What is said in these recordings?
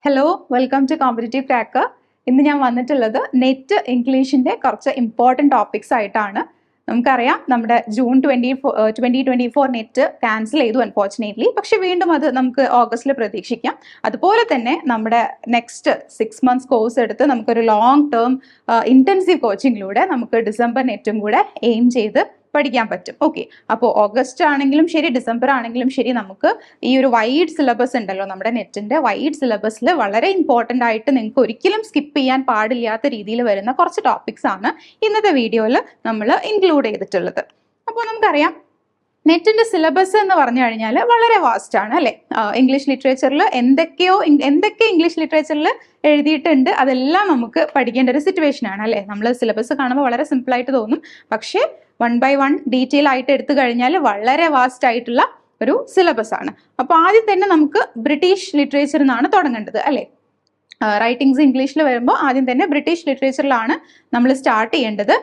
Hello, welcome to competitive cracker. ഇന്ന് ഞാൻ വന്നിട്ടുള്ളത് നെറ്റ് ഇംഗ്ലീഷിന്റെ കുറച്ച് ഇമ്പോർട്ടൻറ്റ് ടോപ്പിക്സ് ആയിട്ടാണ്. നമുക്കറിയാം നമ്മുടെ ജൂൺ 2024 നെറ്റ് ക്യാൻസൽ ചെയ്തു അൺഫോർച്ചുനേറ്റ്ലി. പക്ഷെ വീണ്ടും അത് നമുക്ക് ഓഗസ്റ്റിൽ പ്രതീക്ഷിക്കാം. അതുപോലെ തന്നെ നമ്മുടെ നെക്സ്റ്റ് 6 months കോഴ്സ് എടുത്ത് നമുക്കൊരു ലോങ് ടേം ഇൻറ്റൻസീവ് കോച്ചിങ്ങിലൂടെ നമുക്ക് ഡിസംബർ നെറ്റും കൂടെ എയിം ചെയ്ത് പഠിക്കാൻ പറ്റും. ഓക്കെ, അപ്പോൾ ഓഗസ്റ്റ് ആണെങ്കിലും ശരി, ഡിസംബർ ആണെങ്കിലും ശരി, നമുക്ക് ഈ ഒരു വൈഡ് സിലബസ് ഉണ്ടല്ലോ, നമ്മുടെ നെറ്റിന്റെ വൈഡ് സിലബസിൽ വളരെ ഇമ്പോർട്ടൻ്റ് ആയിട്ട് നിങ്ങൾക്ക് ഒരിക്കലും സ്കിപ്പ് ചെയ്യാൻ പാടില്ലാത്ത രീതിയിൽ വരുന്ന കുറച്ച് ടോപ്പിക്സ് ആണ് ഇന്നത്തെ വീഡിയോയിൽ നമ്മൾ ഇൻക്ലൂഡ് ചെയ്തിട്ടുള്ളത്. അപ്പോൾ നമുക്കറിയാം നെറ്റിന്റെ സിലബസ് എന്ന് പറഞ്ഞു കഴിഞ്ഞാൽ വളരെ വാസ്റ്റ് ആണ് അല്ലേ. ഇംഗ്ലീഷ് ലിറ്ററേച്ചറിൽ എന്തൊക്കെ ഇംഗ്ലീഷ് ലിറ്ററേച്ചറിൽ എഴുതിയിട്ടുണ്ട് അതെല്ലാം നമുക്ക് പഠിക്കേണ്ട ഒരു സിറ്റുവേഷൻ ആണ് അല്ലേ. നമ്മൾ സിലബസ് കാണുമ്പോൾ വളരെ സിമ്പിൾ ആയിട്ട് തോന്നും, പക്ഷേ 1 by 1 ഡീറ്റെയിൽ ആയിട്ട് എടുത്തു കഴിഞ്ഞാൽ വളരെ വാസ്റ്റ് ആയിട്ടുള്ള ഒരു സിലബസ് ആണ്. അപ്പോൾ ആദ്യം തന്നെ നമുക്ക് ബ്രിട്ടീഷ് ലിറ്ററേച്ചറിൽ നിന്നാണ് തുടങ്ങേണ്ടത് അല്ലേ. റൈറ്റിംഗ്സ് ഇംഗ്ലീഷിൽ വരുമ്പോൾ ആദ്യം തന്നെ ബ്രിട്ടീഷ് ലിറ്ററേച്ചറിലാണ് നമ്മൾ സ്റ്റാർട്ട് ചെയ്യേണ്ടത്.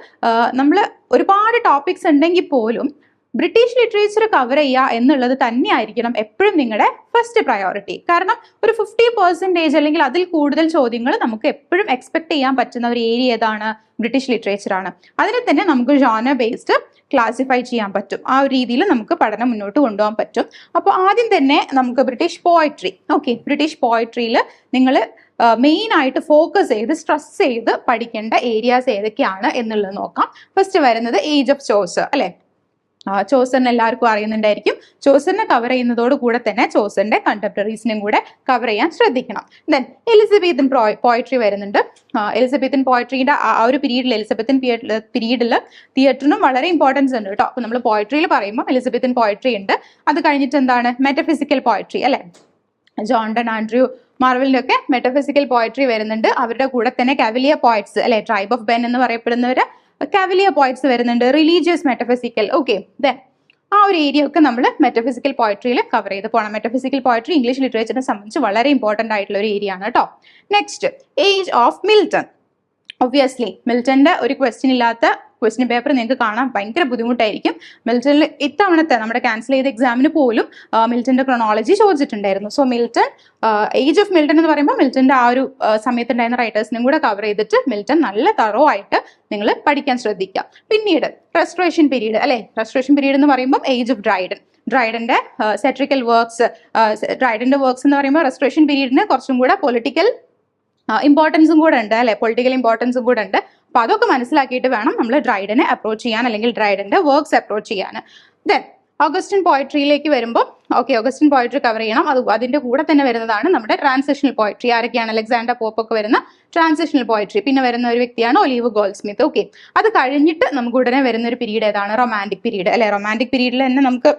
നമ്മൾ ഒരുപാട് ടോപ്പിക്സ് ഉണ്ടെങ്കിൽ പോലും ബ്രിട്ടീഷ് ലിറ്ററേച്ചർ കവർ ചെയ്യുക എന്നുള്ളത് തന്നെയായിരിക്കണം എപ്പോഴും നിങ്ങളുടെ ഫസ്റ്റ് പ്രയോറിറ്റി. കാരണം ഒരു 50% അല്ലെങ്കിൽ അതിൽ കൂടുതൽ ചോദ്യങ്ങൾ നമുക്ക് എപ്പോഴും എക്സ്പെക്ട് ചെയ്യാൻ പറ്റുന്ന ഒരു ഏരിയ ഏതാണ്? ബ്രിട്ടീഷ് ലിറ്ററേച്ചർ ആണ്. അതിനെ തന്നെ നമുക്ക് ജോണർ ബേസ്ഡ് ക്ലാസിഫൈ ചെയ്യാൻ പറ്റും. ആ ഒരു രീതിയിൽ നമുക്ക് പഠനം മുന്നോട്ട് കൊണ്ടുപോകാൻ പറ്റും. അപ്പോൾ ആദ്യം തന്നെ നമുക്ക് ബ്രിട്ടീഷ് പോയട്രി. ഓക്കെ, ബ്രിട്ടീഷ് പോയട്രിയിൽ നിങ്ങൾ മെയിൻ ആയിട്ട് ഫോക്കസ് ചെയ്ത് സ്ട്രെസ് ചെയ്ത് പഠിക്കേണ്ട ഏരിയാസ് ഏതൊക്കെയാണ് എന്നുള്ളത് നോക്കാം. ഫസ്റ്റ് വരുന്നത് ഏജ് ഓഫ് ചോസർ അല്ലെ. ചോസറിനെ എല്ലാവർക്കും അറിയുന്നുണ്ടായിരിക്കും. ചോസറിനെ കവർ ചെയ്യുന്നതോട് കൂടെ തന്നെ ചോസറിന്റെ കണ്ടംപററീസിനും കൂടെ കവർ ചെയ്യാൻ ശ്രദ്ധിക്കണം. ദെൻ എലിസബത്തൻ പോയട്രി വരുന്നുണ്ട്. എലിസബത്തൻ പോയട്രിയുടെ ആ ഒരു പീരീഡിൽ, എലിസബത്തൻ പീരീഡിൽ തിയേറ്ററിനും വളരെ ഇമ്പോർട്ടൻസ് ഉണ്ട് കേട്ടോ. അപ്പൊ നമ്മൾ പോയട്രിയിൽ പറയുമ്പോൾ എലിസബത്തൻ പോയട്രി ഉണ്ട്. അത് കഴിഞ്ഞിട്ട് എന്താണ് മെറ്റഫിസിക്കൽ പോയട്രി അല്ലെ. ജോൺ ആൻഡ്രൂ മാർവലിന്റെ ഒക്കെ മെറ്റഫിസിക്കൽ പോയട്രി വരുന്നുണ്ട്. അവരുടെ കൂടെ തന്നെ കവലിയർ പോയറ്റ്സ് അല്ലെ, ട്രൈബ് ഓഫ് ബെൻ എന്ന് പറയപ്പെടുന്നവര് കവലിയർ പോയറ്റ്സ് വരുന്നുണ്ട്. Religious metaphysical. ഓക്കെ, ദെൻ ആ ഒരു ഏരിയ ഒക്കെ നമ്മൾ മെറ്റഫിസിക്കൽ പോയട്രിയിൽ കവർ ചെയ്ത് പോകണം. മെറ്റഫിസിക്കൽ പോയട്രി ഇംഗ്ലീഷ് ലിറ്ററേച്ചറിനെ സംബന്ധിച്ച് വളരെ ഇമ്പോർട്ടൻ്റ് ആയിട്ടുള്ള ഒരു ഏരിയ ആണ് കേട്ടോ. Next age of Milton. Obviously മിൽട്ടന്റെ ഒരു ക്വസ്റ്റ്യൻ ഇല്ലാത്ത ക്വസ്റ്റ്യൻ പേപ്പർ നിങ്ങൾക്ക് കാണാൻ ഭയങ്കര ബുദ്ധിമുട്ടായിരിക്കും. മിൽട്ടണിൽ ഇത്തവണത്തെ നമ്മുടെ ക്യാൻസൽ ചെയ്ത എക്സാമിന് പോലും മിൽട്ടന്റെ ക്രോണോളജി ചോദിച്ചിട്ടുണ്ടായിരുന്നു. So Milton, age of Milton എന്ന് പറയുമ്പോൾ മിൽട്ടന്റെ ആ ഒരു സമയത്തുണ്ടായിരുന്ന റൈറ്റേഴ്സിനും കൂടെ കവർ ചെയ്തിട്ട് മിൽട്ടൺ നല്ല തറോ ആയിട്ട് നിങ്ങൾ പഠിക്കാൻ ശ്രദ്ധിക്കുക. പിന്നീട് റെസ്റ്റോറേഷൻ പീരീഡ് അല്ലെ. റെസ്റ്റോറേഷൻ പീരീഡ് എന്ന് പറയുമ്പോൾ ഏജ് ഓഫ് ഡ്രൈഡൻ. ഡ്രൈഡന്റെ സെട്രിക്കൽ വർക്ക്സ്, ഡ്രൈഡന്റെ വർക്ക്സ് എന്ന് പറയുമ്പോൾ റെസ്റ്റോറേഷൻ പീരീഡിന് കുറച്ചും കൂടെ പൊളിറ്റിക്കൽ ഇമ്പോർട്ടൻസും കൂടെ ഉണ്ട് അല്ലെ, പൊളിറ്റിക്കൽ ഇമ്പോർട്ടൻസും കൂടെ ഉണ്ട്. അപ്പൊ അതൊക്കെ മനസ്സിലാക്കിയിട്ട് വേണം നമ്മൾ ഡ്രൈഡനെ അപ്രോച്ച് ചെയ്യാൻ അല്ലെങ്കിൽ ഡ്രൈഡന്റെ വർക്ക്സ് അപ്രോച്ച് ചെയ്യാൻ. ദെൻ ഓഗസ്റ്റൻ പോയട്രിയിലേക്ക് വരുമ്പോൾ ഓക്കെ, ഓഗസ്റ്റൻ പോയട്രി കവർ ചെയ്യണം. അതിന്റെ കൂടെ തന്നെ വരുന്നതാണ് നമ്മുടെ ട്രാൻസിഷണൽ പോയട്രി. ആരൊക്കെയാണ്? അലക്സാണ്ടർ പോപ്പ് ഒക്കെ വരുന്ന ട്രാൻസിഷണൽ പോയട്രി. പിന്നെ വരുന്ന ഒരു വ്യക്തിയാണ് ഒലീവ് ഗോൾഡ്സ്മിത്ത്. ഓക്കെ, അത് കഴിഞ്ഞിട്ട് നമുക്ക് ഉടനെ വരുന്ന ഒരു പീരീഡ് ഏതാണ്? റൊമാൻറ്റിക് പീരീഡ് അല്ലെ. റൊമാൻറ്റിക് പീരീഡിൽ തന്നെ നമുക്ക്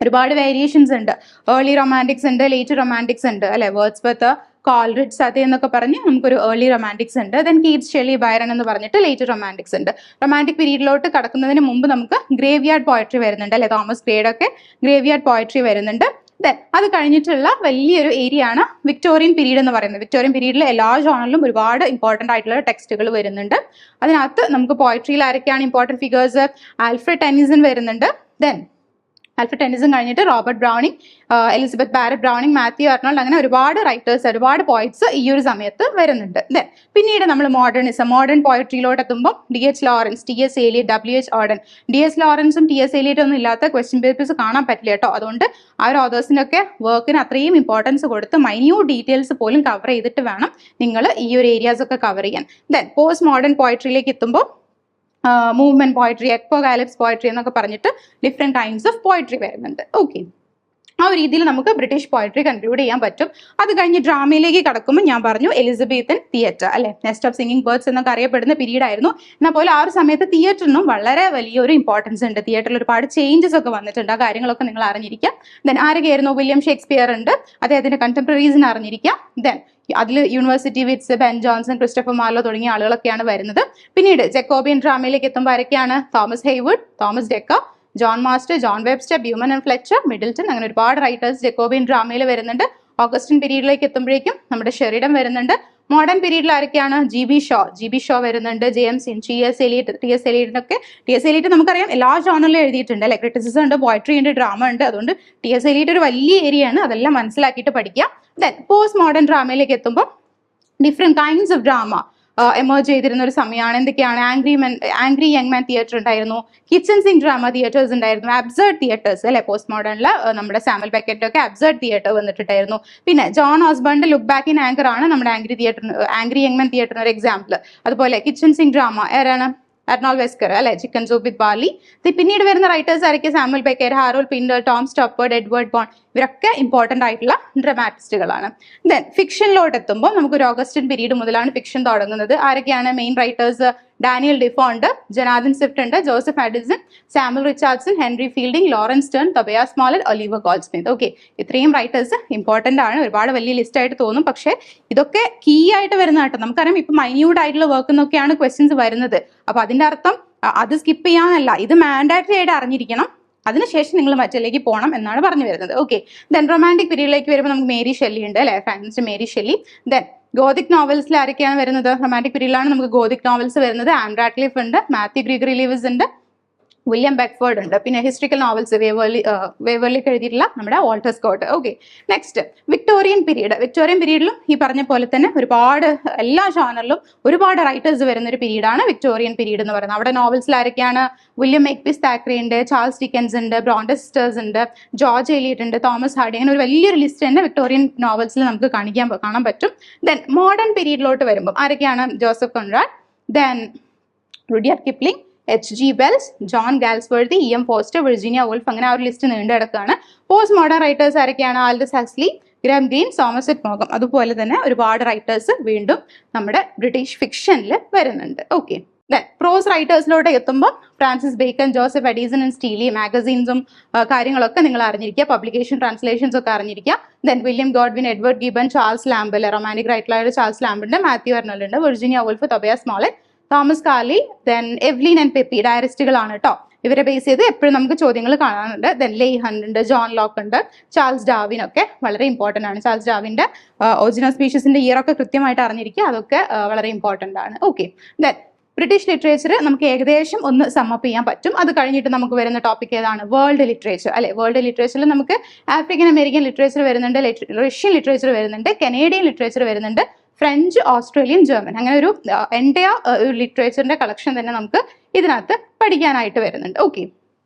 ഒരുപാട് വേരിയേഷൻസ് ഉണ്ട്. ഏർലി റൊമാൻറ്റിക്സ് ഉണ്ട്, ലേറ്റ് റൊമാൻറ്റിക്സ് ഉണ്ട് അല്ലെ. വേർഡ്സ്വർത്ത്, കോൾറിഡ്ജ്, സതി എന്നൊക്കെ പറഞ്ഞ് നമുക്കൊരു ഏർലി റൊമാൻറ്റിക്സ് ഉണ്ട്. ദെൻ കീറ്റ്സ്, ഷെല്ലി, ബൈറൺ എന്ന് പറഞ്ഞിട്ട് ലേറ്റ് റൊമാൻറ്റിക്സ് ഉണ്ട്. റൊമാൻറ്റിക് പീരീഡിലോട്ട് കടക്കുന്നതിന് മുമ്പ് നമുക്ക് ഗ്രേവ് യാർഡ് പോയട്രി വരുന്നുണ്ട് അല്ലെ. തോമസ് ഗ്രേഡ് ഒക്കെ ഗ്രേവ് യാർഡ് പോയട്രി വരുന്നുണ്ട്. ദെൻ അത് കഴിഞ്ഞിട്ടുള്ള വലിയൊരു ഏരിയ ആണ് വിക്ടോറിയൻ പീരീഡ് എന്ന് പറയുന്നത്. വിക്ടോറിയൻ പീരീഡിൽ എല്ലാ ജോണറിലും ഒരുപാട് ഇമ്പോർട്ടൻ്റ് ആയിട്ടുള്ള ടെക്സ്റ്റുകൾ വരുന്നുണ്ട്. അതിനകത്ത് നമുക്ക് പോയട്രിയിൽ ആരൊക്കെയാണ് ഇമ്പോർട്ടൻറ്റ് ഫിഗേഴ്സ്? ആൽഫ്രഡ് ടെന്നിസൺ വരുന്നുണ്ട്. ദെൻ ആൽഫ്രഡ് ടെന്നിസൺ കഴിഞ്ഞിട്ട് Robert Browning, Elizabeth Barrett Browning, Matthew Arnold, അങ്ങനെ ഒരുപാട് റൈറ്റേഴ്സ്, ഒരുപാട് പോയിറ്റ്സ് ഈ ഒരു സമയത്ത് വരുന്നുണ്ട്. ദെൻ പിന്നീട് നമ്മൾ മോഡേൺ പോയട്രിയിലോട്ട് എത്തുമ്പോൾ DH Lawrence, TS Eliot, WH Auden. DS ലോറൻസും TS എലിയറ്റും ഒന്നും ഇല്ലാത്ത ക്വസ്റ്റ്യൻ പേപ്പേഴ്സ് കാണാൻ പറ്റില്ല കേട്ടോ. അതുകൊണ്ട് ആ ഒരു ഓതേഴ്സിനൊക്കെ വർക്കിന് അത്രയും ഇമ്പോർട്ടൻസ് കൊടുത്ത് മൈന്യൂട്ട് ഡീറ്റെയിൽസ് പോലും കവർ ചെയ്തിട്ട് വേണം നിങ്ങൾ ഈ ഒരു ഏരിയാസ് ഒക്കെ കവർ ചെയ്യാൻ. ദെൻ പോസ്റ്റ് മോഡേൺ പോയട്രിയിലേക്ക് എത്തുമ്പോൾ മൂവ്മെന്റ് പോയട്രി, എക്പോകാലിപ്സ് പോയട്രി എന്നൊക്കെ പറഞ്ഞിട്ട് ഡിഫറെന്റ് കൈൻഡ്സ് ഓഫ് പോയട്രി വരുന്നുണ്ട്. ഓക്കെ, ആ ഒരു രീതിയിൽ നമുക്ക് ബ്രിട്ടീഷ് പോയട്രി കൺക്ലൂഡ് ചെയ്യാൻ പറ്റും. അത് കഴിഞ്ഞ് ഡ്രാമയിലേക്ക് കടക്കുമ്പോൾ ഞാൻ പറഞ്ഞു എലിസബത്തൻ തിയേറ്റർ അല്ലെ, നെസ്റ്റ് ഓഫ് സിംഗിങ് ബേർഡ്സ് എന്നൊക്കെ അറിയപ്പെടുന്ന പീരീഡ് ആയിരുന്നു. എന്നാൽ പോലെ ആ ഒരു സമയത്ത് തിയേറ്ററിനും വളരെ വലിയൊരു ഇമ്പോർട്ടൻസ് ഉണ്ട്. തിയേറ്ററിൽ ഒരുപാട് ചേഞ്ചസ് ഒക്കെ വന്നിട്ടുണ്ട്. ആ കാര്യങ്ങളൊക്കെ നിങ്ങൾ അറിഞ്ഞിരിക്കാം. ദെൻ ആരൊക്കെയായിരുന്നു? വില്യം ഷേക്സ്പിയർ ഉണ്ട്, അദ്ദേഹത്തിന്റെ കണ്ടംപററീസിനെ അറിഞ്ഞിരിക്കാം. ദെൻ അതിൽ university wits, Ben Jonson, Christopher Marlowe തുടങ്ങിയ ആളുകളൊക്കെയാണ് വരുന്നത്. പിന്നീട് ജക്കോബിയൻ ഡ്രാമയിലേക്ക് എത്തുമ്പോൾ ആരൊക്കെയാണ്? Thomas Heywood, Thomas Dekker, John Marston, John Webster, Beaumont and Fletcher, Middleton, അങ്ങനെ ഒരുപാട് റൈറ്റേഴ്സ് ജക്കോബിയൻ ഡ്രാമയിൽ വരുന്നുണ്ട്. ഓഗസ്റ്റൻ പീരീഡിലേക്ക് എത്തുമ്പോഴേക്കും നമ്മുടെ ഷെറിഡൻ വരുന്നുണ്ട്. മോഡേൺ പീരീഡിൽ ആരൊക്കെയാണ്? ജി ബി ഷോ വരുന്നുണ്ട്, ജെയിംസ് ഇൻ, TS എലിയറ്റ് നമുക്കറിയാം എല്ലാ ജോണറിലും എഴുതിയിട്ടുണ്ട് അല്ലെ. ക്രിറ്റിസിസം ഉണ്ട്, പോയട്രി ഉണ്ട്, ഡ്രാമ ഉണ്ട്. അതുകൊണ്ട് TS എലിയറ്റ് ഒരു വലിയ ഏരിയ ആണ്. അതെല്ലാം മനസ്സിലാക്കിയിട്ട് പഠിക്കുക. ദെൻ പോസ്റ്റ് മോഡേൺ ഡ്രാമയിലേക്ക് എത്തുമ്പോൾ different kinds of drama emerge ചെയ്തിരുന്ന ഒരു സമയമാണ്. എന്തൊക്കെയാണ്? ആംഗ്രി യങ് മാൻ തിയേറ്റർ ഉണ്ടായിരുന്നു, കിച്ചൺ സിംഗ് ഡ്രാമ തിയേറ്റേഴ്സ് ഉണ്ടായിരുന്നു, അബ്സേർഡ് തിയേറ്റേഴ്സ് അല്ലെ, പോസ്റ്റ് മോഡേണിൽ നമ്മുടെ സാമുവൽ ബെക്കറ്റിലൊക്കെ അബ്സേർഡ് തിയേറ്റർ വന്നിട്ടുണ്ടായിരുന്നു. പിന്നെ ജോൺ ഓസ്ബേണിന്റെ ലുക്ക് ബാക്ക് ഇൻ ആങ്കർ ആണ് നമ്മുടെ ആംഗ്രി യങ് മാൻ തിയേറ്ററിന് ഒരു എക്സാമ്പിൾ. അതുപോലെ കിച്ചൺ സിംഗ് ഡ്രാമ ആരാണ്? അർണോൾഡ് വെസ്കർ അല്ലെ, ചിക്കൻ സൂപ്പ് വിത്ത് ബാർലി. പിന്നീട് വരുന്ന റൈറ്റേഴ്സ് ആയിരിക്കും Samuel Beckett, Harold Pinter, Tom സ്റ്റോപ്പർഡ്, Edward bone. ഇവരൊക്കെ ഇമ്പോർട്ടൻ്റ് ആയിട്ടുള്ള ഡ്രമാറ്റിസ്റ്റുകളാണ്. ദെൻ ഫിക്ഷനിലോട്ട് എത്തുമ്പോൾ നമുക്ക് ഒരു ഓഗസ്റ്റൻ പീരീഡ് മുതലാണ് ഫിക്ഷൻ തുടങ്ങുന്നത്. ആരൊക്കെയാണ് മെയിൻ റൈറ്റേഴ്സ്? ഡാനിയൽ ഡിഫോ ഉണ്ട്, ജനാദൻ സ്വിഫ്റ്റ് ഉണ്ട്, Joseph Addison, Samuel Richardson, Henry Fielding, Laurence Sterne, Tobias Smollett, Oliver Goldsmith. Okay, ഇത്രയും റൈറ്റേഴ്സ് ഇമ്പോർട്ടൻ്റ് ആണ്. ഒരുപാട് വലിയ ലിസ്റ്റ് ആയിട്ട് തോന്നും, പക്ഷേ ഇതൊക്കെ കീ ആയിട്ട് വരുന്ന കേട്ടോ. നമുക്കറിയാം ഇപ്പൊ മൈന്യൂട്ട് ആയിട്ടുള്ള വർക്ക് എന്നൊക്കെയാണ് ക്വസ്റ്റ്യൻസ് വരുന്നത്. അപ്പൊ അതിന്റെ അർത്ഥം അത് സ്കിപ്പ് ചെയ്യാനല്ല, ഇത് മാൻഡാറ്ററി ആയിട്ട് അറിഞ്ഞിരിക്കണം, അതിനുശേഷം നിങ്ങൾ മറ്റിലേക്ക് പോകണം എന്നാണ് പറഞ്ഞു വരുന്നത്. ഓക്കെ, ദെൻ റൊമാൻറ്റിക് പീരീഡിലേക്ക് വരുമ്പോൾ നമുക്ക് മേരി ഷെല്ലി ഉണ്ട് അല്ലെ, Francis Mary Shelley. Then gothic നോവൽസിൽ ആരൊക്കെയാണ് വരുന്നത്? റൊമാൻറ്റിക് പീരീഡിലാണ് നമുക്ക് ഗോതിക് നോവൽസ് വരുന്നത്. ആൻ റാഡ്ക്ലിഫ് ഉണ്ട്, മാത്യു ഗ്രിഗറി ലീവിസ് ഉണ്ട്, വില്യം ബെക്ഫോർഡ് ഉണ്ട്. പിന്നെ ഹിസ്റ്ററിക്കൽ നോവൽസ് വേവർലിക്ക് എഴുതിയിട്ടുള്ള നമ്മുടെ Walter Scott. Okay, next Victorian period. Victorian പീരീഡിലും ഈ പറഞ്ഞ പോലെ തന്നെ ഒരുപാട് എല്ലാ ജോണറിലും ഒരുപാട് റൈറ്റേഴ്സ് വരുന്ന ഒരു പീരീഡാണ് വിക്ടോറിയൻ പീരീഡ് എന്ന് പറയുന്നത്. അവിടെ നോവൽസിൽ ആരൊക്കെയാണ്? വില്യം മേക്പീസ് താക്രി ഉണ്ട്, ചാൾസ് ഡിക്കൻസ് ഉണ്ട്, ബ്രോണ്ടെ സിസ്റ്റേഴ്സ് ഉണ്ട്, ജോർജ് എലിയറ്റ് ഉണ്ട്, തോമസ് ഹാർഡി. അങ്ങനെ ഒരു വലിയൊരു ലിസ്റ്റ് തന്നെ വിക്ടോറിയൻ നോവൽസിൽ നമുക്ക് കാണാൻ പറ്റും. ദെൻ മോഡേൺ പീരീഡിലോട്ട് വരുമ്പോൾ ആരൊക്കെയാണ്? Joseph Conrad, then Rudyard Kipling, H.G. Wells, John Galsworthy, E.M. Forster, Virginia Woolf. അങ്ങനെ ആ ഒരു ലിസ്റ്റ് നീണ്ടു കിടക്കുകയാണ്. പോസ്റ്റ് മോഡേൺ റൈറ്റേഴ്സ് ആരൊക്കെയാണ്? Aldous Huxley, Graham Greene, Somerset മോഗം. അതുപോലെ തന്നെ ഒരുപാട് റൈറ്റേഴ്സ് വീണ്ടും നമ്മുടെ ബ്രിട്ടീഷ് ഫിക്ഷനിൽ വരുന്നുണ്ട്. ഓക്കെ, ദെൻ പ്രോസ് റൈറ്റേഴ്സിലോട്ട് എത്തുമ്പോൾ Francis Bacon, Joseph Addison and Steele. മാഗസീൻസും കാര്യങ്ങളൊക്കെ നിങ്ങൾ അറിഞ്ഞിരിക്കുക, പബ്ലിക്കേഷൻ ട്രാൻസ്ലേഷൻസ് ഒക്കെ അറിഞ്ഞിരിക്കുക. Then William Godwin, Edward Gibbon, Charles ലാംബൽ, റൊമാൻറ്റിക് റൈറ്ററായ ചാൾസ് ലാംബുണ്ട്, മാത്യു അർണോൾഡ് ഉണ്ട്, Virginia Woolf, Tobias Smollett, Thomas Carlyle, then Evelyn and Pepys. ഡയറിസ്റ്റുകളാണ് കേട്ടോ. ഇവരെ ബേസ് ചെയ്ത് എപ്പോഴും നമുക്ക് ചോദ്യങ്ങൾ കാണാനുണ്ട്. ദെൻ ലെയ്ഹൺ ഉണ്ട്, ജോൺ ലോക്ക് ഉണ്ട്, ചാൾസ് ഡാർവിൻ ഒക്കെ വളരെ ഇമ്പോർട്ടൻ്റ് ആണ്. ചാൾസ് ഡാർവിൻ്റെ ഒറിജിനൽ സ്പീഷീസിന്റെ ഇയർ ഒക്കെ കൃത്യമായിട്ട് അറിഞ്ഞിരിക്കുക, അതൊക്കെ വളരെ ഇമ്പോർട്ടൻ്റ് ആണ്. ഓക്കെ, ദെൻ ബ്രിട്ടീഷ് ലിറ്ററേച്ചർ നമുക്ക് ഏകദേശം ഒന്ന് സമ്മപ്പ് ചെയ്യാൻ പറ്റും. അത് കഴിഞ്ഞിട്ട് നമുക്ക് വരുന്ന ടോപ്പിക് ഏതാണ്? വേൾഡ് ലിറ്ററേച്ചർ അല്ലെ. വേൾഡ് ലിറ്ററേച്ചറിൽ നമുക്ക് ആഫ്രിക്കൻ അമേരിക്കൻ ലിറ്ററേച്ചർ വരുന്നുണ്ട്, റഷ്യൻ ലിറ്ററേച്ചർ വരുന്നുണ്ട്, കനേഡിയൻ ലിറ്ററേച്ചർ വരുന്നുണ്ട്, ഫ്രഞ്ച്, ഓസ്ട്രേലിയൻ, ജർമ്മൻ. അങ്ങനെ ഒരു ഒരു ലിറ്ററേച്ചറിന്റെ കളക്ഷൻ തന്നെ നമുക്ക് ഇതിനകത്ത് പഠിക്കാനായിട്ട് വരുന്നുണ്ട്. ഓക്കെ,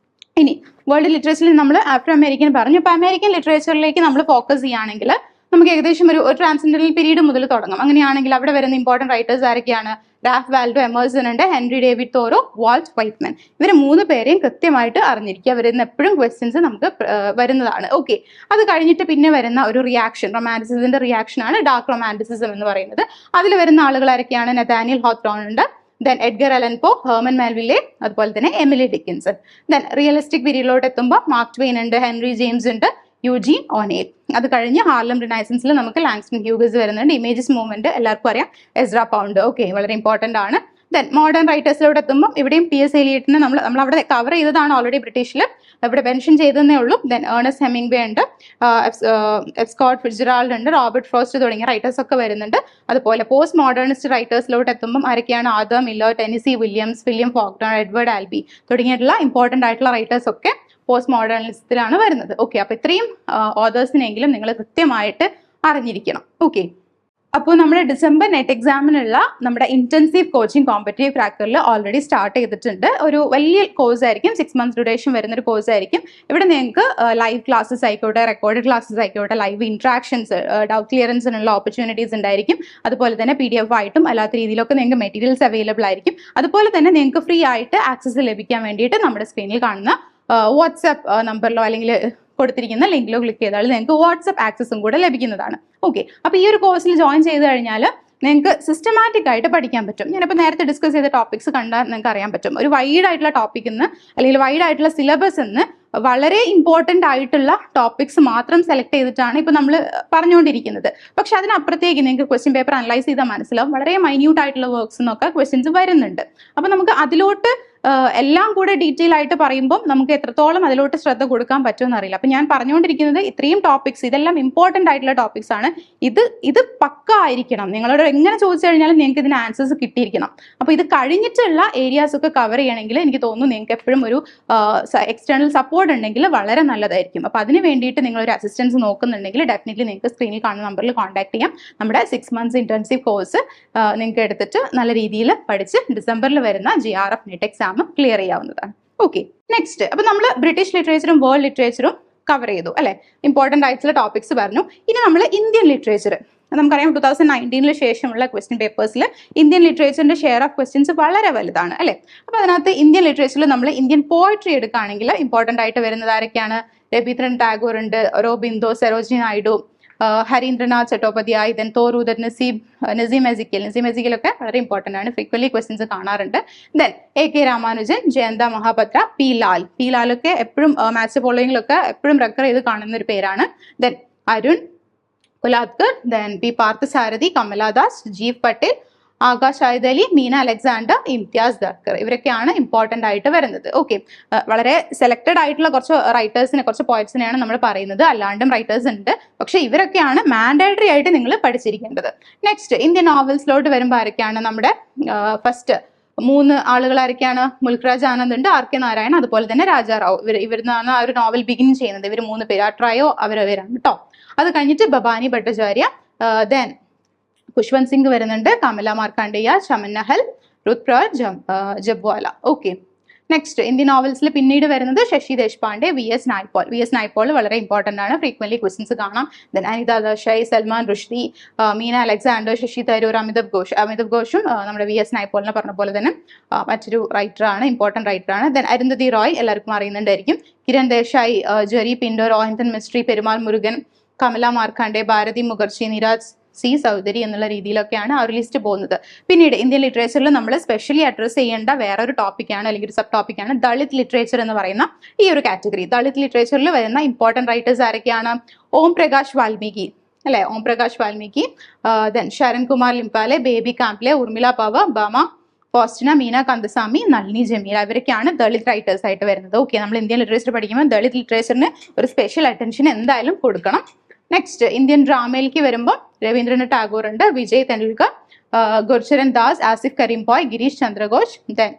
ഇനി വേൾഡ് ലിറ്ററേച്ചറിൽ നമ്മൾ ആഫ്രോ അമേരിക്കൻ പറഞ്ഞു. അപ്പോൾ അമേരിക്കൻ ലിറ്ററേച്ചറിലേക്ക് നമ്മൾ ഫോക്കസ് ചെയ്യുകയാണെങ്കിൽ നമുക്ക് ഏകദേശം ഒരു ട്രാൻസെൻഡന്റൽ പീരീഡ് മുതൽ തുടങ്ങാം. അങ്ങനെയാണെങ്കിൽ അവിടെ വരുന്ന ഇമ്പോർട്ടൻറ്റ് റൈറ്റേഴ്സ് ആരൊക്കെയാണ്? റാഫ് വാൽഡോ എമേഴ്സൺ ഉണ്ട്, Henry David Thoreau, Walt Whitman. ഇവർ 3 പേരെയും കൃത്യമായിട്ട് അറിഞ്ഞിരിക്കുക. അവരിന്ന് എപ്പോഴും ക്വസ്റ്റ്യൻസ് നമുക്ക് വരുന്നതാണ്. ഓക്കെ, അത് കഴിഞ്ഞിട്ട് പിന്നെ വരുന്ന ഒരു റിയാക്ഷൻ, റൊമാൻറ്റിസിസത്തിന്റെ റിയാക്ഷൻ ആണ് ഡാർക്ക് റൊമാൻറ്റിസിസം എന്ന് പറയുന്നത്. അതിൽ വരുന്ന ആളുകൾ ആരൊക്കെയാണ്? നഥാനിയൽ ഹോത്ത്റോൺ ഉണ്ട്, ദെൻ എഡ്ഗർ അലൻ പോ, ഹെർമൻ മെൽവില്ലെ, അതുപോലെ തന്നെ എമിലി ഡിക്കിൻസൺ. ദെൻ റിയലിസ്റ്റിക് പീരീഡിലോട്ട് എത്തുമ്പോൾ മാർക്ക് ട്വെയിൻ ഉണ്ട്, ഹെൻറി ജെയിംസ് ഉണ്ട്, യൂജീൻ ഓനെയിൽ. അത് കഴിഞ്ഞ് ഹാർലം റിനൈസൻസിൽ നമുക്ക് ലാങ്സ്റ്റൺ ഹ്യൂഗസ് വരുന്നുണ്ട്, ഇമേജസ് മൂവ്മെന്റ് എല്ലാവർക്കും അറിയാം, എസ്ര പൗണ്ട്. ഓക്കെ, വളരെ ഇമ്പോർട്ടൻ്റ് ആണ്. ദെൻ മോഡേൺ റൈറ്റേഴ്സിലൂടെ എത്തുമ്പോൾ ഇവിടെയും T.S. എലിയറ്റിനെ നമ്മൾ അവിടെ കവർ ചെയ്തതാണ് ഓൾറെഡി, ബ്രിട്ടീഷിൽ ഇവിടെ മെൻഷൻ ചെയ്തതേ ഉള്ളൂ. ദെൻ ഏർണസ്റ്റ് ഹെമിംഗ്വേ ഉണ്ട്, എഫ് സ്കോട്ട് ഫിറ്റ്സ്ജെറാൾഡ് ഉണ്ട്, റോബർട്ട് ഫ്രോസ്റ്റ് തുടങ്ങിയ റൈറ്റേഴ്സ് ഒക്കെ വരുന്നുണ്ട്. അതുപോലെ പോസ്റ്റ് മോഡേണിസ്റ്റ് റൈറ്റേഴ്സിലോട്ട് എത്തുമ്പോൾ ആരൊക്കെയാണ്? Arthur Miller, Tennessee Williams, William Faulkner, Edward Albee തുടങ്ങിയിട്ടുള്ള ഇമ്പോർട്ടൻ്റ് ആയിട്ടുള്ള റൈറ്റേഴ്സ് ഒക്കെ പോസ്റ്റ് മോഡേണിസത്തിലാണ് വരുന്നത്. ഓക്കെ, അപ്പോൾ ഇത്രയും ഓതേഴ്സിനെങ്കിലും നിങ്ങൾ കൃത്യമായിട്ട് അറിഞ്ഞിരിക്കണം. ഓക്കെ, അപ്പോൾ നമ്മുടെ ഡിസംബർ നെറ്റ് എക്സാമിനുള്ള നമ്മുടെ ഇന്റൻസീവ് കോച്ചിങ് കോമ്പറ്റേറ്റീവ് ക്രാക്കറിൽ ഓൾറെഡി സ്റ്റാർട്ട് ചെയ്തിട്ടുണ്ട്. ഒരു വലിയ കോഴ്സ് ആയിരിക്കും, 6 months ഡ്യൂറേഷൻ വരുന്ന ഒരു കോഴ്സ് ആയിരിക്കും. ഇവിടെ നിങ്ങൾക്ക് ലൈവ് ക്ലാസ്സസ് ആയിക്കോട്ടെ, റെക്കോർഡഡ് ക്ലാസ്സസ് ആയിക്കോട്ടെ, ലൈവ് ഇന്ററാക്ഷൻസ്, ഡൗട്ട് ക്ലിയറൻസിനുള്ള ഓപ്പർച്യൂണിറ്റീസ് ഉണ്ടായിരിക്കും. അതുപോലെ തന്നെ PDF ആയിട്ടും അല്ലാത്ത രീതിയിലൊക്കെ നിങ്ങൾക്ക് മെറ്റീരിയൽസ് അവൈലബിൾ ആയിരിക്കും. അതുപോലെ തന്നെ നിങ്ങൾക്ക് ഫ്രീ ആയിട്ട് ആക്സസ് ലഭിക്കാൻ വേണ്ടിയിട്ട് നമ്മുടെ സ്ക്രീനിൽ കാണുന്ന വാട്സാപ്പ് നമ്പറിലോ അല്ലെങ്കിൽ കൊടുത്തിരിക്കുന്ന ലിങ്കിലോ ക്ലിക്ക് ചെയ്താൽ നിങ്ങൾക്ക് വാട്സപ്പ് ആക്സസും കൂടെ ലഭിക്കുന്നതാണ്. ഓക്കെ, അപ്പോൾ ഈ ഒരു കോഴ്സിൽ ജോയിൻ ചെയ്ത് കഴിഞ്ഞാൽ നിങ്ങൾക്ക് സിസ്റ്റമാറ്റിക് ആയിട്ട് പഠിക്കാൻ പറ്റും. ഞാനിപ്പോൾ നേരത്തെ ഡിസ്കസ് ചെയ്ത ടോപ്പിക്സ് കണ്ടാൽ നിങ്ങൾക്ക് അറിയാൻ പറ്റും. ഒരു വൈഡ് ആയിട്ടുള്ള ടോപ്പിക്കിൽ നിന്ന് അല്ലെങ്കിൽ വൈഡ് ആയിട്ടുള്ള സിലബസ് നിന്ന് വളരെ ഇമ്പോർട്ടൻ്റ് ആയിട്ടുള്ള ടോപ്പിക്സ് മാത്രം സെലക്ട് ചെയ്തിട്ടാണ് ഇപ്പോൾ നമ്മൾ പറഞ്ഞുകൊണ്ടിരിക്കുന്നത്. പക്ഷെ അതിനപ്പുറത്തേക്ക് നിങ്ങൾക്ക് ക്വസ്റ്റ്യൻ പേപ്പർ അനലൈസ് ചെയ്താൽ മനസ്സിലാവും വളരെ മൈന്യൂട്ട് ആയിട്ടുള്ള വർക്ക്സ് എന്നൊക്കെ ക്വസ്റ്റ്യൻസ് വരുന്നുണ്ട്. അപ്പോൾ നമുക്ക് അതിലോട്ട് എല്ലാം കൂടെ ഡീറ്റെയിൽ ആയിട്ട് പറയുമ്പോൾ നമുക്ക് എത്രത്തോളം അതിലോട്ട് ശ്രദ്ധ കൊടുക്കാൻ പറ്റുമെന്ന് അറിയില്ല. അപ്പം ഞാൻ പറഞ്ഞുകൊണ്ടിരിക്കുന്നത് ഇത്രയും ടോപ്പിക്സ്, ഇതെല്ലാം ഇമ്പോർട്ടൻ്റ് ആയിട്ടുള്ള ടോപ്പിക്സ് ആണ്. ഇത് പക്ക ആയിരിക്കണം. നിങ്ങളോട് എങ്ങനെ ചോദിച്ചു കഴിഞ്ഞാലും നിങ്ങൾക്ക് ഇതിന് ആൻസേഴ്സ് കിട്ടിയിരിക്കണം. അപ്പോൾ ഇത് കഴിഞ്ഞിട്ടുള്ള ഏരിയാസ് ഒക്കെ കവർ ചെയ്യണമെങ്കിൽ എനിക്ക് തോന്നുന്നു നിങ്ങൾക്ക് എപ്പോഴും ഒരു എക്സ്റ്റേണൽ സപ്പോർട്ട് ഉണ്ടെങ്കിൽ വളരെ നല്ലതായിരിക്കും. അപ്പോൾ അതിന് വേണ്ടിയിട്ട് നിങ്ങളൊരു അസിസ്റ്റൻസ് നോക്കുന്നുണ്ടെങ്കിൽ ഡെഫിനറ്റ്ലി നിങ്ങൾക്ക് സ്ക്രീനിൽ കാണുന്ന നമ്പറിൽ കോൺടാക്ട് ചെയ്യാം. നമ്മുടെ 6 months ഇന്റേൺഷിപ്പ് കോഴ്സ് നിങ്ങൾക്ക് എടുത്തിട്ട് നല്ല രീതിയിൽ പഠിച്ച് ഡിസംബറിൽ വരുന്ന GRF നെറ്റ് എക്സാം ക്ലിയർ ചെയ്യാവുന്നതാണ്. Okay, next. അപ്പോൾ നമ്മൾ ബ്രിട്ടീഷ് ലിറ്ററേച്ചറും വേൾഡ് ലിറ്ററേച്ചറും കവർ ചെയ്തു അല്ലെ, ഇമ്പോർട്ടൻ്റ് ആയിട്ടുള്ള ടോപ്പിക്സ് പറഞ്ഞു. ഇനി നമ്മൾ ഇന്ത്യൻ ലിറ്ററേച്ചർ, നമുക്കറിയാം 2019 ശേഷമുള്ള ക്വസ്റ്റ്യൻ പേപ്പേഴ്സിൽ ഇന്ത്യൻ ലിറ്ററേച്ചറിന്റെ ഷെയർ ഓഫ് ക്വസ്റ്റ്യൻസ് വളരെ വലുതാണ് അല്ലെ. അപ്പോൾ അതിനകത്ത് ഇന്ത്യൻ ലിറ്ററേച്ചറിൽ നമ്മൾ ഇന്ത്യൻ പോയട്രി എടുക്കുകയാണെങ്കിൽ ഇമ്പോർട്ടൻ്റ് ആയിട്ട് വരുന്നത് ആരൊക്കെയാണ്? രവീന്ദ്രനാഥ് ടാഗോർ ഉണ്ട്, അറോബിന്ദോ, സരോജിനി നായിഡു, ഹരീന്ദ്രനാഥ് ചട്ടോപാധ്യായ്, ദെൻ തോറൂദർ, നസീം എസിക്കൽ ഒക്കെ വളരെ ഇമ്പോർട്ടൻ്റ് ആണ്, ഫ്രീക്വൻലി ക്വസ്റ്റ്യൻസ് കാണാറുണ്ട്. Then AK Ramanujan, Jayanta Mahapatra, P Lal ഒക്കെ എപ്പോഴും മാച്ച് ഫോളോയിങ്ങിലൊക്കെ എപ്പോഴും റെക്കർ ചെയ്ത് കാണുന്ന ഒരു പേരാണ്. Then Arun കുലാത്കർ, then P Parthasarathy, Kamala Das, ജീവ് പട്ടേൽ, ആകാശ് അലി, മീന അലക്സാണ്ടർ, ഇംതിയാസ് ദർക്കർ, ഇവരൊക്കെയാണ് ഇമ്പോർട്ടൻ്റ് ആയിട്ട് വരുന്നത്. ഓക്കെ, വളരെ സെലക്റ്റഡ് ആയിട്ടുള്ള കുറച്ച് റൈറ്റേഴ്സിനെ, കുറച്ച് പോയിറ്റ്സിനെയാണ് നമ്മൾ പറയുന്നത്, അല്ലാണ്ടും റൈറ്റേഴ്സ് ഉണ്ട്. പക്ഷെ ഇവരൊക്കെയാണ് മാൻഡേറ്ററി ആയിട്ട് നിങ്ങൾ പഠിച്ചിരിക്കേണ്ടത്. നെക്സ്റ്റ് ഇന്ത്യൻ നോവൽസിലോട്ട് വരുമ്പോൾ ആരൊക്കെയാണ്? നമ്മുടെ ഫസ്റ്റ് 3 ആളുകൾ ആരൊക്കെയാണ്? മുൽക്രാജ് ആനന്ദ് ഉണ്ട്, RK നാരായൺ, അതുപോലെ തന്നെ രാജാറാവു. ഇവരിന്നാണ് ആ ഒരു നോവൽ ബിഗിൻ ചെയ്യുന്നത്. ഇവർ 3 പേര്, ആ ട്രയോ അവരവരാണ് കേട്ടോ. അത് കഴിഞ്ഞിട്ട് ഭവാനി ഭട്ടാചാര്യ, ദെൻ ഖുഷ്വന്ത് സിംഗ് വരുന്നുണ്ട്, കമല മാർക്കാണ്ഡേയ, ചമൻ നഹൽ, രുത്പ്രാജ് ജബ്വാല. ഓക്കെ, നെക്സ്റ്റ് ഇന്ത്യൻ നോവൽസിൽ പിന്നീട് വരുന്നത് ശശി ദേശ്പാണ്ഡെ, VS നൈപോൾ വളരെ ഇമ്പോർട്ടൻ്റ് ആണ്, ഫ്രീക്വൻലി ക്വസ്റ്റ്യൻസ് കാണാം. ദെൻ അനിത ദേശായി, സൽമാൻ റുഷ്ദി, മീന അലക്സാണ്ടർ, ശശി തരൂർ, അമിതാഭ് ഘോഷും നമ്മുടെ VS നൈപോളിനെ പറഞ്ഞ പോലെ തന്നെ മറ്റൊരു റൈറ്ററാണ്, ഇമ്പോർട്ടൻ്റ് റൈറ്ററാണ്. ദെൻ അരുന്ധതി റോയ് എല്ലാവർക്കും അറിയുന്നുണ്ടായിരിക്കും, കിരൺ ദേശായി, ജെറി പിൻഡോ, രോഹിന്തൻ മിസ്ട്രി, പെരുമാൾ മുരുകൻ, കമല മാർക്കാണ്ഡെ, ഭാരതി മുഖർജി, നിരാജ് C ചൗധരി എന്നുള്ള രീതിയിലൊക്കെയാണ് ആ ഒരു ലിസ്റ്റ് പോകുന്നത്. പിന്നീട് ഇന്ത്യൻ ലിറ്ററേച്ചറിൽ നമ്മൾ സ്പെഷ്യലി അഡ്രസ് ചെയ്യേണ്ട വേറൊരു ടോപ്പിക്കാണ്, അല്ലെങ്കിൽ ഒരു സബ് ടോപ്പിക്കാണ് ദളിത് ലിറ്ററേച്ചർ എന്ന് പറയുന്ന ഈ ഒരു കാറ്റഗറി. ദളിത് ലിറ്ററേച്ചറിൽ വരുന്ന ഇമ്പോർട്ടൻ്റ് റൈറ്റേഴ്സ് ആരൊക്കെയാണ്? ഓം പ്രകാശ് വാൽമീകി അല്ലെ, ദെൻ ശരൺ കുമാർ ലിംപാലെ, ബേബി കാംപ്ലെ, ഉർമിള പവർ, ബാമ ഫോസ്റ്റിന, മീന കന്ദസ്വാമി, നളിനി ജമീല, ഇവരൊക്കെയാണ് ദളിത് റൈറ്റേഴ്സ് ആയിട്ട് വരുന്നത്. ഓക്കെ, നമ്മൾ ഇന്ത്യൻ ലിറ്ററേച്ചർ പഠിക്കുമ്പോൾ ദളിത് ലിറ്ററേച്ചറിന് ഒരു സ്പെഷ്യൽ അറ്റൻഷൻ എന്തായാലും കൊടുക്കണം. നെക്സ്റ്റ് ഇന്ത്യൻ ഡ്രാമയിലേക്ക് വരുമ്പോൾ രവീന്ദ്രനാഥ് ടാഗോർ ഉണ്ട്, വിജയ് തെണ്ടുൽക്കർ, ഗുർചരൻ ദാസ്, ആസിഫ് കരീം പോയ്, Girish Chandraghosh, then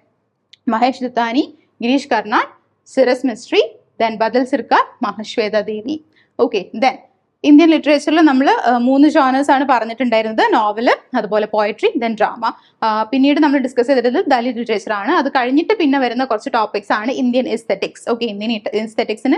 Mahesh ദത്താനി, Girish Karnad, cirrus mystery, then ബദൽ സിർക്കാർ, മഹാശ്വേത ദേവി. ഓക്കെ, ദെൻ ഇന്ത്യൻ ലിറ്ററേച്ചറിൽ നമ്മൾ 3 ജോണേഴ്സ് ആണ് പറഞ്ഞിട്ടുണ്ടായിരുന്നത്, നോവല്, അതുപോലെ പോയട്രി, ദെൻ ഡ്രാമ. പിന്നീട് നമ്മൾ ഡിസ്കസ് ചെയ്തിട്ടുള്ളത് ദളിത് ലിറ്ററേച്ചർ ആണ്. അത് കഴിഞ്ഞിട്ട് പിന്നെ വരുന്ന കുറച്ച് ടോപ്പിക്സ് ആണ് ഇന്ത്യൻ എസ്തെറ്റിക്സ്. ഓക്കെ, ഇന്ത്യൻ എസ്തെറ്റിക്സിന്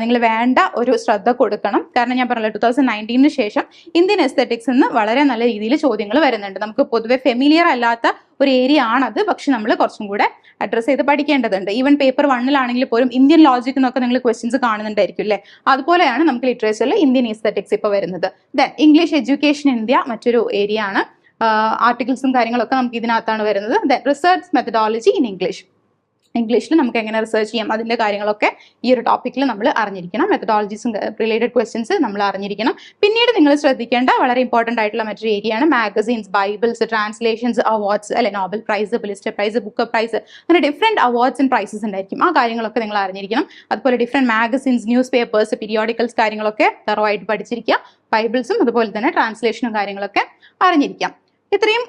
നിങ്ങൾ വേണ്ട ഒരു ശ്രദ്ധ കൊടുക്കണം. കാരണം ഞാൻ പറഞ്ഞല്ലോ 2019 ശേഷം ഇന്ത്യൻ എസ്തെറ്റിക്സ് എന്ന് വളരെ നല്ല രീതിയിൽ ചോദ്യങ്ങൾ വരുന്നുണ്ട്. നമുക്ക് പൊതുവെ ഫെമിലിയർ അല്ലാത്ത ഒരു ഏരിയ ആണത്, പക്ഷെ നമ്മൾ കുറച്ചും കൂടെ അഡ്രസ് ചെയ്ത് പഠിക്കേണ്ടതുണ്ട്. ഈവൻ പേപ്പർ 1-ലാണെങ്കിൽ പോലും ഇന്ത്യൻ ലോജിക് എന്നൊക്കെ നിങ്ങൾ ക്വസ്റ്റ്യൻസ് കാണുന്നുണ്ടായിരിക്കും അല്ലേ. അതുപോലെയാണ് നമുക്ക് ലിറ്ററേച്ചറിൽ ഇന്ത്യൻ എസ്തെറ്റിക്സ് ഇപ്പോൾ വരുന്നത്. ദെൻ ഇംഗ്ലീഷ് എഡ്യൂക്കേഷൻ ഇന്ത്യ മറ്റൊരു ഏരിയ ആണ്. ആർട്ടിക്കിൾസും കാര്യങ്ങളൊക്കെ നമുക്ക് ഇതിനകത്താണ് വരുന്നത്. ദെൻ റിസർച്ച് മെത്തഡോളജി ഇൻ ഇംഗ്ലീഷിൽ നമുക്ക് എങ്ങനെ റിസർച്ച് ചെയ്യാം, അതിന്റെ കാര്യങ്ങളൊക്കെ ഈ ഒരു ടോപ്പിക്കിൽ നമ്മൾ അറിഞ്ഞിരിക്കണം. മെത്തഡോളജീസും റിലേറ്റഡ് ക്വസ്റ്റ്യൻസ് നമ്മൾ അറിഞ്ഞിരിക്കണം. പിന്നീട് നിങ്ങൾ ശ്രദ്ധിക്കേണ്ട വളരെ ഇമ്പോർട്ടൻ്റ് ആയിട്ടുള്ള മറ്റൊരു ഏരിയ ആണ് മാഗസീൻസ്, ബൈബിൾസ്, ട്രാൻസ്ലേഷൻസ്, അവാർഡ്സ് അല്ലെ, Nobel prize, Pulitzer prize, Booker prize, അങ്ങനെ ഡിഫറെന്റ് അവാർഡ്സ് ആൻഡ് പ്രൈസസ് ഉണ്ടായിരിക്കും. ആ കാര്യങ്ങളൊക്കെ നിങ്ങൾ അറിഞ്ഞിരിക്കണം. അതുപോലെ different magazines, newspapers, periodicals കാര്യങ്ങളൊക്കെ തറവായിട്ട് പഠിച്ചിരിക്കുക. ബൈബിൾസും അതുപോലെ തന്നെ ട്രാൻസ്ലേഷനും കാര്യങ്ങളൊക്കെ അറിഞ്ഞിരിക്കാം. ഇത്രയും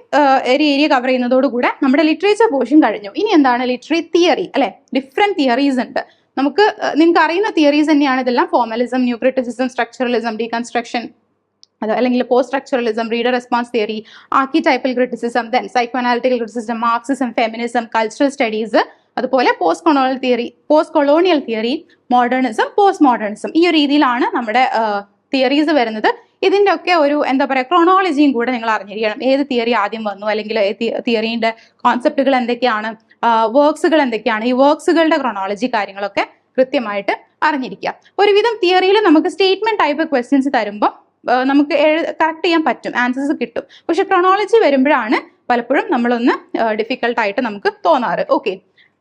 ഒരു ഏരിയ കവർ ചെയ്യുന്നതോടുകൂടെ നമ്മുടെ ലിറ്ററേച്ചർ പോർഷൻ കഴിഞ്ഞു. ഇനി എന്താണ് ലിറ്റററി തിയറി അല്ലെ. ഡിഫറെന്റ് തിയറീസ് ഉണ്ട്. നിങ്ങൾക്ക് അറിയുന്ന തിയറീസ് തന്നെയാണ് ഇതെല്ലാം. Formalism, new criticism, structuralism, deconstruction, അല്ലെങ്കിൽ post structuralism, reader response theory, archetypal criticism, then psycho analytical criticism, Marxism, feminism, cultural studies, അതുപോലെ post colonial theory, modernism, post modernism. ഈ ഒരു രീതിയിലാണ് നമ്മുടെ തിയറീസ് വരുന്നത്. ഇതിൻ്റെ ഒക്കെ ഒരു എന്താ പറയുക ക്രോണോളജിയും കൂടെ നിങ്ങൾ അറിഞ്ഞിരിക്കണം. ഏത് തിയറി ആദ്യം വന്നു, അല്ലെങ്കിൽ തിയറിന്റെ കോൺസെപ്റ്റുകൾ എന്തൊക്കെയാണ്, വർക്ക്സുകൾ എന്തൊക്കെയാണ്, ഈ വർക്ക്സുകളുടെ ക്രോണോളജി കാര്യങ്ങളൊക്കെ കൃത്യമായിട്ട് അറിഞ്ഞിരിക്കുക. ഒരുവിധം തിയറിയിൽ നമുക്ക് സ്റ്റേറ്റ്മെന്റ് ടൈപ്പ് ക്വസ്റ്റ്യൻസ് തരുമ്പോൾ നമുക്ക് കറക്റ്റ് ചെയ്യാൻ പറ്റും, ആൻസേഴ്സ് കിട്ടും. പക്ഷെ ക്രോണോളജി വരുമ്പോഴാണ് പലപ്പോഴും നമ്മളൊന്ന് ഡിഫിക്കൽട്ടായിട്ട് നമുക്ക് തോന്നാറ്. ഓക്കെ,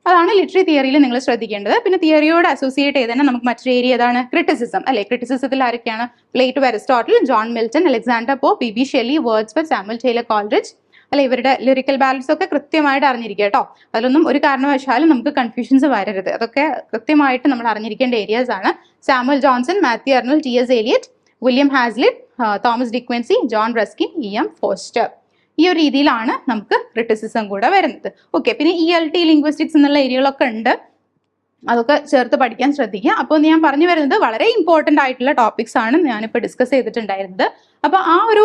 അതാണ് ലിറ്റററി തിയറിയിൽ നിങ്ങൾ ശ്രദ്ധിക്കേണ്ടത്. പിന്നെ തിയറിയോട് അസോസിയേറ്റ് ചെയ്ത് തന്നെ നമുക്ക് മറ്റൊരു ഏരിയ ഏതാണ്? ക്രിറ്റിസിസം അല്ലെ. ക്രിറ്റിസിസത്തിൽ ആരൊക്കെയാണ്? Plato, Aristotle, John Milton, Alexander Pope, B.B. Shelley, Wordsworth, Samuel Taylor Coleridge, അല്ലെ ഇവരുടെ ലിറിക്കൽ ബാലൻസ് ഒക്കെ കൃത്യമായിട്ട് അറിഞ്ഞിരിക്കുക കേട്ടോ. അതിലൊന്നും ഒരു കാരണവശാലും നമുക്ക് കൺഫ്യൂഷൻസ് വരരുത്. അതൊക്കെ കൃത്യമായിട്ട് നമ്മൾ അറിഞ്ഞിരിക്കേണ്ട ഏരിയാസ് ആണ്. Samuel Johnson, Matthew Arnold, T S. Eliot, William Hazlitt, Thomas De Quincey, John Ruskin, E M. Forster. ഈ ഒരു രീതിയിലാണ് നമുക്ക് ക്രിറ്റിസിസം കൂടെ വരുന്നത്. ഓക്കെ, പിന്നെ ELT ലിംഗ്വിസ്റ്റിക്സ് എന്നുള്ള ഏരിയകളൊക്കെ ഉണ്ട്, അതൊക്കെ ചേർത്ത് പഠിക്കാൻ ശ്രദ്ധിക്കുക. അപ്പോൾ ഞാൻ പറഞ്ഞു വരുന്നത് വളരെ ഇമ്പോർട്ടൻ്റ് ആയിട്ടുള്ള ടോപ്പിക്സ് ആണ് ഞാനിപ്പോൾ ഡിസ്കസ് ചെയ്തിട്ടുണ്ടായിരുന്നത്. അപ്പോൾ ആ ഒരു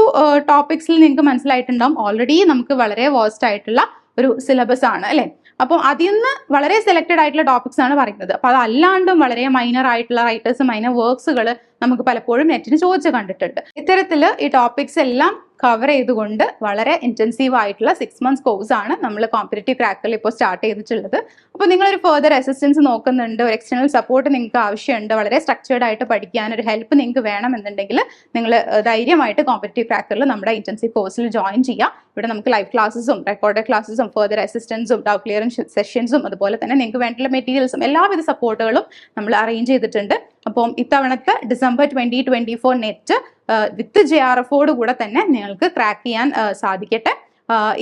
ടോപ്പിക്സിൽ നിങ്ങൾക്ക് മനസ്സിലായിട്ടുണ്ടാവും ഓൾറെഡി നമുക്ക് വളരെ വാസ്റ്റ് ആയിട്ടുള്ള ഒരു സിലബസ് ആണ് അല്ലേ. അപ്പോൾ അതിൽ നിന്ന് വളരെ സെലക്റ്റഡ് ആയിട്ടുള്ള ടോപ്പിക്സ് ആണ് പറയുന്നത്. അപ്പോൾ അതല്ലാണ്ടും വളരെ മൈനർ ആയിട്ടുള്ള റൈറ്റേഴ്സ് മൈനർ വർക്ക്സുകൾ നമുക്ക് പലപ്പോഴും നെറ്റിന് ചോദിച്ച് കണ്ടിട്ടുണ്ട്. ഇത്തരത്തിൽ ഈ ടോപ്പിക്സ് എല്ലാം കവർ ചെയ്തുകൊണ്ട് വളരെ ഇൻറ്റൻസീവ് ആയിട്ടുള്ള 6 months കോഴ്സ് ആണ് നമ്മൾ കോമ്പറ്റേറ്റീവ് ക്രാക്കിൽ ഇപ്പോൾ സ്റ്റാർട്ട് ചെയ്തിട്ടുള്ളത്. അപ്പോൾ നിങ്ങളൊരു ഫെർദർ അസിസ്റ്റൻസ് നോക്കുന്നുണ്ട്, ഒരു എക്സ്റ്റേണൽ സപ്പോർട്ട് നിങ്ങൾക്ക് ആവശ്യമുണ്ട്, വളരെ സ്ട്രക്ചേർഡ് ആയിട്ട് പഠിക്കാൻ ഒരു ഹെൽപ്പ് നിങ്ങൾക്ക് വേണമെന്നുണ്ടെങ്കിൽ നിങ്ങൾ ധൈര്യമായിട്ട് കോമ്പറ്റേറ്റീവ് ക്രാക്കറിൽ നമ്മുടെ ഇൻറ്റൻസീവ് കോഴ്സിൽ ജോയിൻ ചെയ്യാം. ഇവിടെ നമുക്ക് ലൈവ് ക്ലാസ്സും റെക്കോർഡഡ് ക്ലാസ്സും ഫെർദർ അസിസ്റ്റൻസും ഡൗട്ട് ക്ലിയറിംഗ് സെഷൻസും അതുപോലെ തന്നെ നിങ്ങൾക്ക് വേണ്ടിയുള്ള മെറ്റീരിയൽസും എല്ലാവിധ സപ്പോർട്ടുകളും നമ്മൾ അറേഞ്ച് ചെയ്തിട്ടുണ്ട്. അപ്പം ഇത്തവണത്തെ December 2024 നെറ്റ് വിത്ത് JRFോട് കൂടെ തന്നെ നിങ്ങൾക്ക് ക്രാക്ക് ചെയ്യാൻ സാധിക്കട്ടെ.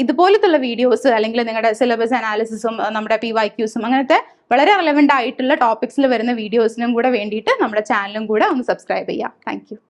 ഇതുപോലത്തുള്ള വീഡിയോസ് അല്ലെങ്കിൽ നിങ്ങളുടെ സിലബസ് അനാലിസിസും നമ്മുടെ PYQസും അങ്ങനത്തെ വളരെ റെലവെന്റ് ആയിട്ടുള്ള ടോപ്പിക്സിൽ വരുന്ന വീഡിയോസിനും കൂടെ വേണ്ടിയിട്ട് നമ്മുടെ ചാനലും കൂടെ ഒന്ന് സബ്സ്ക്രൈബ് ചെയ്യാം. താങ്ക്